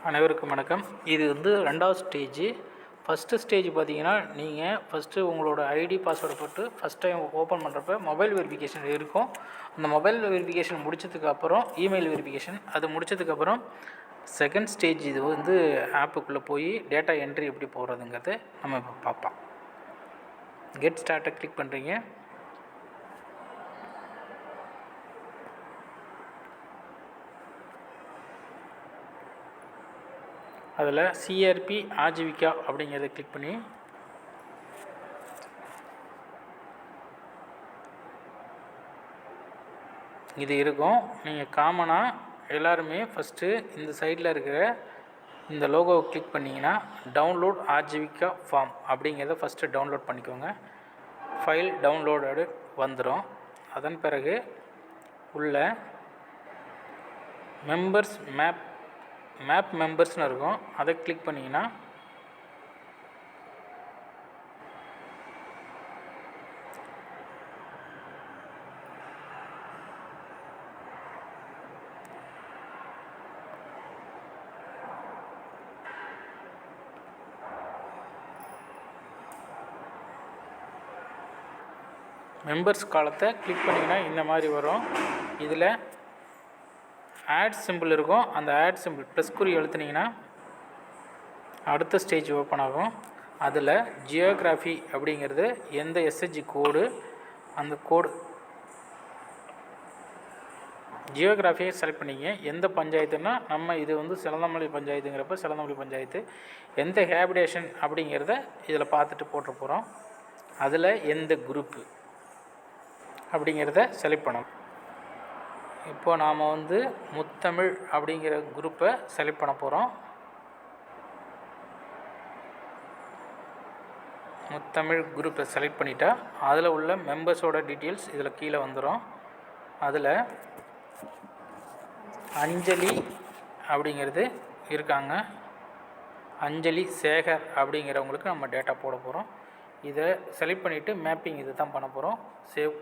அனைவருக்கும் வணக்கம். இது ரெண்டாவது ஸ்டேஜ். ஃபஸ்ட்டு ஸ்டேஜ் பார்த்தீங்கன்னா, நீங்கள் ஃபஸ்ட்டு உங்களோட ஐடி பாஸ்வேர்டை போட்டு ஃபஸ்ட் டைம் ஓப்பன் பண்ணுறப்ப மொபைல் வெரிஃபிகேஷன் இருக்கும். அந்த மொபைல் வெரிஃபிகேஷன் முடித்ததுக்கப்புறம் இமெயில் வெரிஃபிகேஷன், அது முடித்ததுக்கப்புறம் செகண்ட் ஸ்டேஜ். இது ஆப்புக்குள்ளே போய் டேட்டா என்ட்ரி எப்படி போடுறதுங்கிறத நம்ம இப்போ பார்ப்போம். கெட் ஸ்டார்ட்டை கிளிக் பண்ணுறீங்க. அதில் சிஆர்பி ஆஜீவிகா அப்படிங்கிறத கிளிக் பண்ணி இது இருக்கும். நீங்கள் காமனாக எல்லாருமே ஃபஸ்ட்டு இந்த சைடில் இருக்கிற இந்த லோகோவை கிளிக் பண்ணிங்கன்னா டவுன்லோட் ஆஜீவிகா ஃபார்ம் அப்படிங்கிறத ஃபஸ்ட்டு டவுன்லோட் பண்ணிக்கோங்க. ஃபைல் டவுன்லோடு வந்துடும். அதன் பிறகு உள்ள மெம்பர்ஸ் மேப் மெம்பர்ஸ்னு இருக்கும். அதை கிளிக் பண்ணிங்கன்னா மெம்பர்ஸ் காலத்தை கிளிக் பண்ணிங்கன்னா இந்த மாதிரி வரும். இதில் ஆட் சிம்பிள் இருக்கும். அந்த ஆட் சிம்பிள் ப்ளஸ் குறி எழுத்துனீங்கன்னா அடுத்த ஸ்டேஜ் ஓப்பன் ஆகும். அதில் ஜியோகிராஃபி அப்படிங்கிறது எந்த எஸ்ஹெச்ஜி கோடு, அந்த கோடு ஜியோகிராஃபியை செலக்ட் பண்ணிங்க. எந்த பஞ்சாயத்துன்னா நம்ம இது சிலந்தமல்லி பஞ்சாயத்துங்கிறப்ப சிலந்தமல்லி பஞ்சாயத்து. எந்த ஹேபிடேஷன் அப்படிங்கிறத இதில் பார்த்துட்டு போட்டு போகிறோம். அதில் எந்த குரூப்பு அப்படிங்கிறத செலக்ட் பண்ணணும். இப்போ நாம் முத்தமிழ் அப்படிங்கிற குரூப்பை செலக்ட் பண்ண போகிறோம். முத்தமிழ் குரூப்பை செலக்ட் பண்ணிட்டா அதில் உள்ள மெம்பர்ஸோட டீட்டெயில்ஸ் இதில் கீழே வந்துடும். அதில் அஞ்சலி அப்படிங்கிறது இருக்காங்க. அஞ்சலி சேகர் அப்படிங்கிறவங்களுக்கு நம்ம டேட்டா போட போகிறோம். இதை செலக்ட் பண்ணிவிட்டு மேப்பிங் இது தான் பண்ண போகிறோம். சேவ்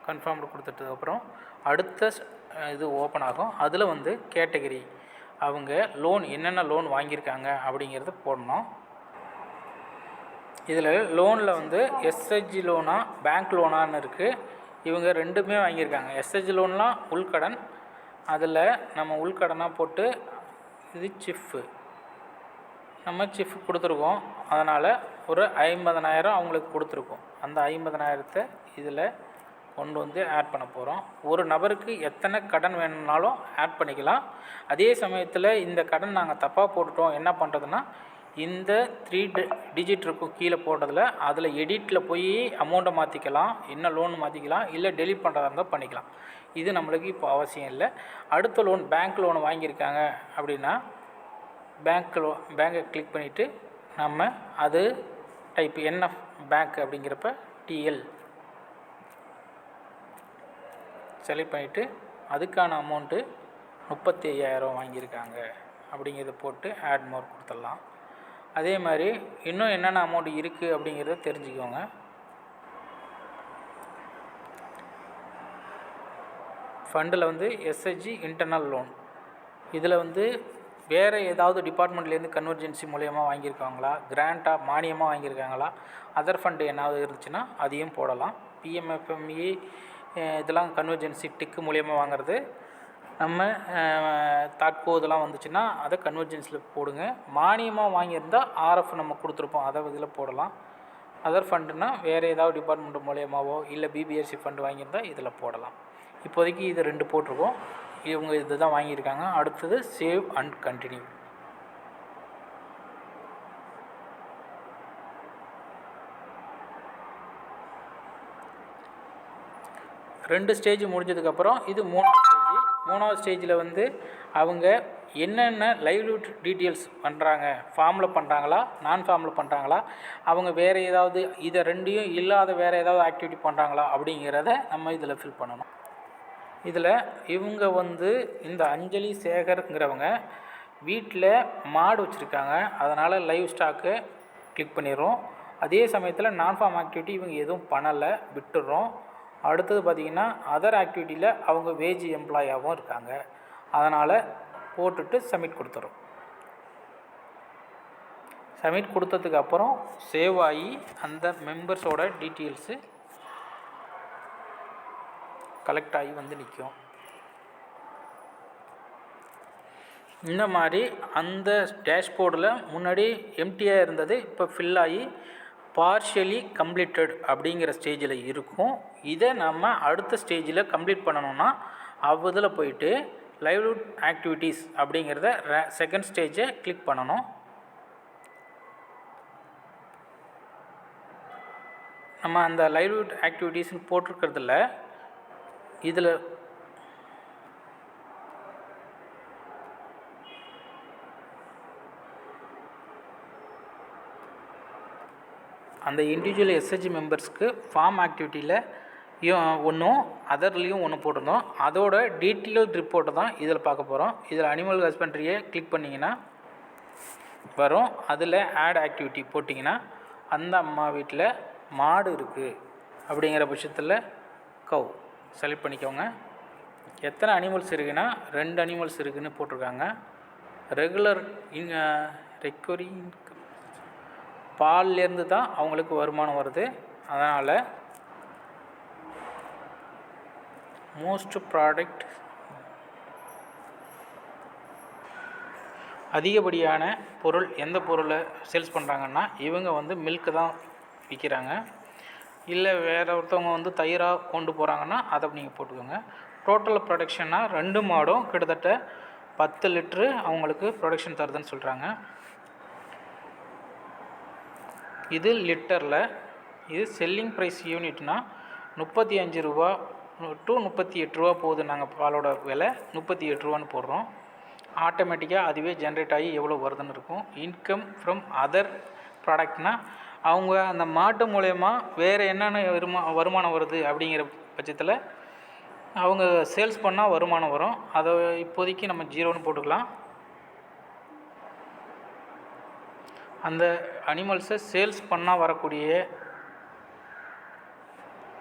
கன்ஃபார்ம்டு கொடுத்துட்டதுக்கப்புறம் அடுத்த இது ஓப்பன் ஆகும். அதில் கேட்டகரி அவங்க லோன் என்னென்ன லோன் வாங்கியிருக்காங்க அப்படிங்கிறத போடணும். இதில் லோனில் எஸ்ஹெச்ஜி லோனா பேங்க் லோனான்னு இருக்குது. இவங்க ரெண்டுமே வாங்கியிருக்காங்க. எஸ்ஹெச்ஜி லோன்லாம் உள்கடன். அதில் நம்ம உள்கடனாக போட்டு இது சிஃப்பு நம்ம சிஃப் கொடுத்துருக்கோம். அதனால் ஒரு 50,000 அவங்களுக்கு கொடுத்துருக்கோம். அந்த 50,000 இதில் கொண்டு ஆட் பண்ண போகிறோம். ஒரு நபருக்கு எத்தனை கடன் வேணும்னாலும் ஆட் பண்ணிக்கலாம். அதே சமயத்தில் இந்த கடன் நாங்கள் தப்பாக போட்டுட்டோம், என்ன பண்ணுறதுன்னா இந்த 3 டிஜிட் இருக்கும் கீழே போட்டதில், அதில் எடிட்டில் போய் அமௌண்ட்டை மாற்றிக்கலாம், என்ன லோன் மாற்றிக்கலாம், இல்லை டெலிட் பண்ணுறதா இருந்தால் பண்ணிக்கலாம். இது நம்மளுக்கு இப்போ அவசியம் இல்லை. அடுத்த லோன் பேங்க் லோன் வாங்கியிருக்காங்க அப்படின்னா பேங்கை கிளிக் பண்ணிவிட்டு நம்ம அது டைப் என்எஃப் பேங்க் அப்படிங்கிறப்ப டிஎல் செலக்ட் பண்ணிவிட்டு அதுக்கான அமௌண்ட்டு 35,000 வாங்கியிருக்காங்க அப்படிங்கிறத போட்டு ஆட் மோர் கொடுத்துடலாம். அதே மாதிரி இன்னும் என்னென்ன அமௌண்ட் இருக்குது அப்படிங்கிறத தெரிஞ்சுக்கோங்க. ஃபண்டில் எஸ்ஹெச்ஜி இன்டர்னல் லோன், இதில் வேறு ஏதாவது டிபார்ட்மெண்ட்லேருந்து கன்வர்ஜென்சி மூலயமா வாங்கியிருக்காங்களா, கிராண்ட்டாக மானியமாக வாங்கியிருக்காங்களா, அதர் ஃபண்டு என்னாவது இருந்துச்சுன்னா அதையும் போடலாம். பிஎம்எஃப்எம்இ இதெல்லாம் கன்வர்ஜென்சி டிக்கு மூலியமாக வாங்குறது. நம்ம தாட்கோ இதெல்லாம் வந்துச்சுன்னா அதை கன்வர்ஜென்சியில் போடுங்க. மானியமாக வாங்கியிருந்தால் ஆர்எஃப் நம்ம கொடுத்துருப்போம், அதை இதில் போடலாம். அதர் ஃபண்டுனா வேறு ஏதாவது டிபார்ட்மெண்ட் மூலியமாகவோ இல்லை பிபிஎஸ்சி ஃபண்டு வாங்கியிருந்தால் இதில் போடலாம். இப்போதைக்கு இது 2 போட்டிருக்கோம். இவங்க இது தான் வாங்கியிருக்காங்க. அடுத்தது சேவ் அண்ட் கண்டினியூ. ரெண்டு ஸ்டேஜ் முடிஞ்சதுக்கப்புறம் இது 3வது ஸ்டேஜ். 3வது ஸ்டேஜில் அவங்க என்னென்ன லைவ்லிஹுட் டீட்டெயில்ஸ் பண்ணுறாங்க, ஃபார்மில் பண்ணுறாங்களா நான் ஃபார்மில் பண்ணுறாங்களா, அவங்க வேறு ஏதாவது இதை ரெண்டையும் இல்லாத வேறு ஏதாவது ஆக்டிவிட்டி பண்ணுறாங்களா அப்படிங்கிறத நம்ம இதில் ஃபில் பண்ணணும். இதில் இவங்க இந்த அஞ்சலி சேகருங்கிறவங்க வீட்டில் மாடு வச்சுருக்காங்க. அதனால் லைவ் ஸ்டாக்கு கிளிக் பண்ணிடுறோம். அதே சமயத்தில் நான் ஃபார்ம் ஆக்டிவிட்டி இவங்க எதுவும் பண்ணலை, விட்டுடுறோம். அடுத்தது பார்த்திங்கன்னா அதர் ஆக்டிவிட்டியில் அவங்க வேஜ் எம்ப்ளாயாகவும் இருக்காங்க. அதனால் போட்டுட்டு சப்மிட் கொடுத்துறோம். சப்மிட் கொடுத்ததுக்கப்புறம் சேவ் ஆகி அந்த மெம்பர்ஸோட டீட்டெயில்ஸு கலெக்ட் ஆகி வந்து நிற்கும். இந்த மாதிரி அந்த டேஷ்போர்டில் முன்னாடி எம்டியாக இருந்தது இப்போ ஃபில் ஆகி பார்ஷியலி கம்ப்ளீட்டட் அப்படிங்கிற ஸ்டேஜில் இருக்கும். இதை நம்ம அடுத்த ஸ்டேஜில் கம்ப்ளீட் பண்ணணும்னா அதில் போயிட்டு லைவ்லிஹுட் ஆக்டிவிட்டீஸ் அப்படிங்கிறத செகண்ட் ஸ்டேஜை கிளிக் பண்ணணும். நம்ம அந்த லைவ்லிஹுட் ஆக்டிவிட்டீஸ்னு போட்டிருக்கிறதுல இதில் அந்த இண்டிவிஜுவல் எஸ்ஹெச்ஜி மெம்பர்ஸ்க்கு ஃபார்ம் ஆக்டிவிட்டியில் ஒன்றும் அதர்லேயும் ஒன்று போட்டிருந்தோம். அதோட டீட்டெயில்டு ரிப்போர்ட்டை தான் இதில் பார்க்க போகிறோம். இதில் அனிமல் ஹஸ்பண்ட்ரியை கிளிக் பண்ணிங்கன்னா வரும். அதில் ஆட் ஆக்டிவிட்டி போட்டிங்கன்னா அந்த அம்மா வீட்டில் மாடு இருக்குது அப்படிங்கிற பட்சத்தில் கவ் செலக்ட் பண்ணிக்கோங்க. எத்தனை அனிமல்ஸ் இருக்குன்னா 2 அனிமல்ஸ் இருக்குதுன்னு போட்டிருக்காங்க. ரெகுலர் ரெக்கரிங் பால்லேருந்து தான் அவங்களுக்கு வருமானம் வருது. அதனால் மோஸ்ட் ப்ராடக்ட் அதிகப்படியான பொருள் எந்த பொருளை சேல்ஸ் பண்ணுறாங்கன்னா இவங்க வந்து மில்க்கு தான் விற்கிறாங்க. இல்லை வேறு ஒருத்தவங்க வந்து தயிராக கொண்டு போகிறாங்கன்னா அதை நீங்கள் போட்டுக்கோங்க. டோட்டல் ப்ரொடக்ஷன்னா 2 மாடும் கிட்டத்தட்ட 10 லிட்ரு அவங்களுக்கு ப்ரொடக்ஷன் தருதுன்னு சொல்கிறாங்க. இது லிட்டரில். இது செல்லிங் ப்ரைஸ் யூனிட்னா 35 ரூபா டு 38 ரூபா போகுது. நாங்கள் பாலோட விலை 38 ரூபான்னு போடுறோம். ஆட்டோமேட்டிக்காக அதுவே ஜென்ரேட் ஆகி எவ்வளோ வருதுன்னு இருக்கும். இன்கம் ஃப்ரம் அதர் ப்ராடக்ட்னால் அவங்க அந்த மாட்டு மூலயமா வேறு என்னென்ன வருமானம் வருது அப்படிங்கிற பட்சத்தில் அவங்க சேல்ஸ் பண்ணால் வருமானம் வரும். அதை இப்போதைக்கு நம்ம 0ன்னு போட்டுக்கலாம். அந்த அனிமல்ஸை சேல்ஸ் பண்ணால் வரக்கூடிய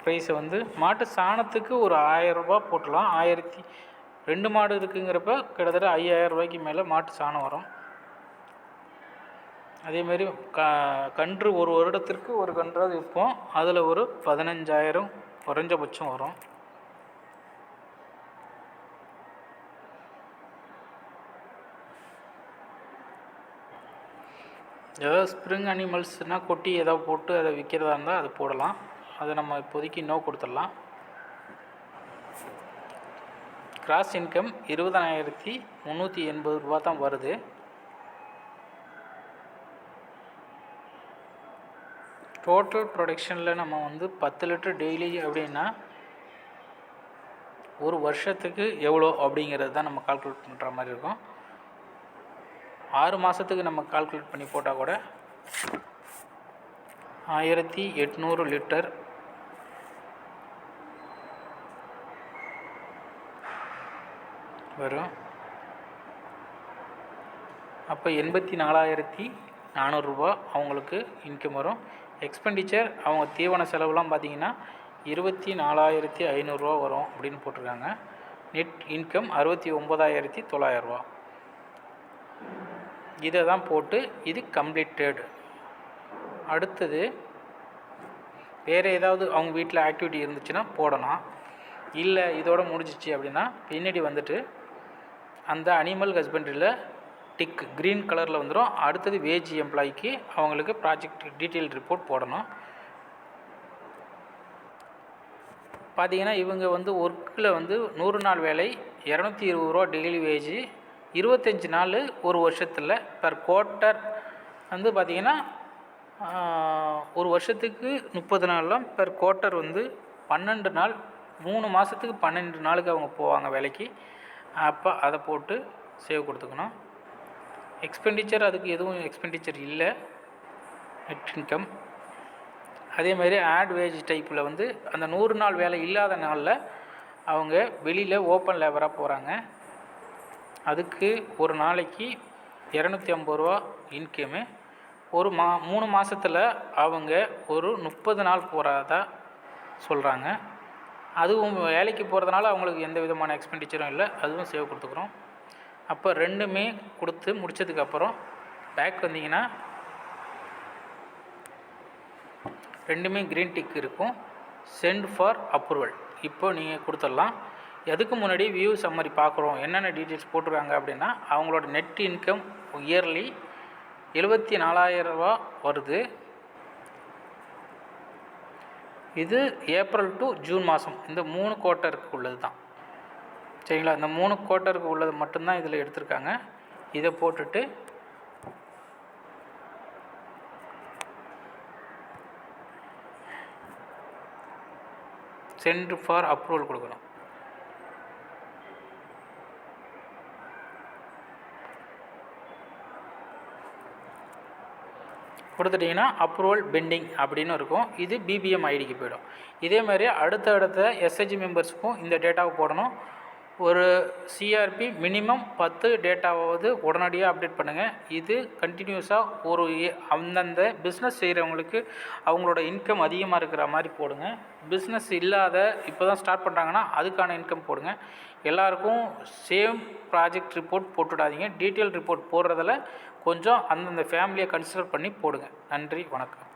ப்ரைஸை வந்து மாட்டு சாணத்துக்கு ஒரு 1000 ரூபா போட்டலாம். 2 மாடு இருக்குங்கிறப்ப கிட்டத்தட்ட 5000 ரூபாய்க்கு மேலே மாட்டு சாணம் வரும். அதேமாரி கன்று ஒரு வருடத்திற்கு ஒரு கன்றாவது விற்போம். அதில் ஒரு 15000 குறைஞ்சபட்சம் வரும். ஏதாவது ஸ்ப்ரிங் அனிமல்ஸ்னால் கொட்டி ஏதாவது போட்டு அதை விற்கிறதா இருந்தால் அது போடலாம். அதை நம்ம இப்போதைக்கு நோ கொடுத்துடலாம். கிராஸ் இன்கம் 20,380 ரூபா தான் வருது. டோட்டல் ப்ரொடக்ஷனில் நம்ம வந்து 10 லிட்டர் டெய்லி அப்படின்னா ஒரு வருஷத்துக்கு எவ்வளோ அப்படிங்கிறது தான் நம்ம கால்குலேட் பண்ணுற மாதிரி இருக்கும். 6 மாதத்துக்கு நம்ம கால்குலேட் பண்ணி போட்டால் கூட 1800 லிட்டர் வரும். அப்போ 84,400 ரூபா அவங்களுக்கு இன்கம் வரும். எக்ஸ்பெண்டிச்சர் அவங்க தீவன செலவுலாம் பார்த்திங்கன்னா 24,500 ரூபா வரும் அப்படின்னு போட்டிருக்காங்க. நெட் இன்கம் 69,900 ரூபா. இதை தான் போட்டு இது கம்ப்ளீட்டட். அடுத்தது வேறு ஏதாவது அவங்க வீட்டில் ஆக்டிவிட்டி இருந்துச்சுன்னா போடலாம். இல்லை இதோடு முடிஞ்சிச்சு அப்படின்னா பின்னாடி வந்துட்டு அந்த அனிமல் ஹஸ்பண்ட்ரியில் டிக் க்ரீன் கலரில் வந்துடும். அடுத்தது வேஜ் எம்ப்ளாய்க்கு அவங்களுக்கு ப்ராஜெக்ட் டீட்டெயில் ரிப்போர்ட் போடணும். பார்த்திங்கன்னா இவங்க வந்து ஒர்க்கில் வந்து 100 நாள் வேலை 220 ரூபா டெய்லி வேஜ் 25 நாள் ஒரு வருஷத்தில் பர் குவார்ட்டர் வந்து பார்த்திங்கன்னா ஒரு வருஷத்துக்கு 30 நாள்லாம் பர் குவார்ட்டர் வந்து 12 நாள் 3 மாதத்துக்கு 12 நாளுக்கு அவங்க போவாங்க வேலைக்கு. அப்போ அதை போட்டு சேவ் கொடுத்துக்கணும். எக்ஸ்பெண்டிச்சர் அதுக்கு எதுவும் எக்ஸ்பெண்டிச்சர் இல்லை. நெட் இன்கம் அதேமாதிரி ஆட் வேஜ் டைப்பில் வந்து அந்த 100 நாள் வேலை இல்லாத நாளில் அவங்க வெளியில் ஓப்பன் லேபராக போகிறாங்க. அதுக்கு ஒரு நாளைக்கு 250 ரூபா இன்கமு. ஒரு 3 மாதத்தில் அவங்க ஒரு 30 நாள் போகிறதா சொல்கிறாங்க. அதுவும் வேலைக்கு போகிறதுனால அவங்களுக்கு எந்த விதமான எக்ஸ்பெண்டிச்சரும் இல்லை. அதுவும் சேவ் கொடுத்துக்குறோம். அப்போ ரெண்டுமே கொடுத்து முடித்ததுக்கப்புறம் பேக் வந்தீங்கன்னா ரெண்டுமே க்ரீன் டிக் இருக்கும். சென்ட் ஃபார் அப்ரூவல் இப்போ நீங்கள் கொடுத்துடலாம். எதுக்கு முன்னாடி வியூ சம்மரி பார்க்குறோம், என்னென்ன டீட்டெயில்ஸ் போட்டிருக்காங்க அப்படின்னா, அவங்களோட நெட் இன்கம் இயர்லி 74,000 ரூபா வருது. இது ஏப்ரல் டு ஜூன் மாதம் இந்த 3 குவார்ட்டருக்கு உள்ளது தான். சரிங்களா, இந்த 3 குவார்ட்டருக்கு உள்ளது மட்டும்தான் இதில் எடுத்திருக்காங்க. இதை போட்டுட்டு சென்ட் ஃபார் அப்ரூவல் கொடுக்கணும். கொடுத்துட்டிங்கன்னா அப்ரூவல் பெண்டிங் அப்படின்னு இருக்கும். இது பிபிஎம் ஐடிக்கு போயிடும். இதே மாதிரி அடுத்த எஸ்ஹெச்ஜி மெம்பர்ஸுக்கும் இந்த டேட்டாவை போடணும். ஒரு சிஆர்பி மினிமம் 10 டேட்டாவாவது உடனடியாக அப்டேட் பண்ணுங்கள். இது கண்டினியூஸாக ஒரு அந்தந்த பிஸ்னஸ் செய்கிறவங்களுக்கு அவங்களோட இன்கம் அதிகமாக இருக்கிற மாதிரி போடுங்க. பிஸ்னஸ் இல்லாத இப்போ தான் ஸ்டார்ட் பண்ணுறாங்கன்னா அதுக்கான இன்கம் போடுங்க. எல்லாருக்கும் சேம் ப்ராஜெக்ட் ரிப்போர்ட் போட்டுவிடாதீங்க. டீட்டெயில் ரிப்போர்ட் போடுறதில் கொஞ்சம் அந்தந்த ஃபேமிலியை கன்சிடர் பண்ணி போடுங்க. நன்றி, வணக்கம்.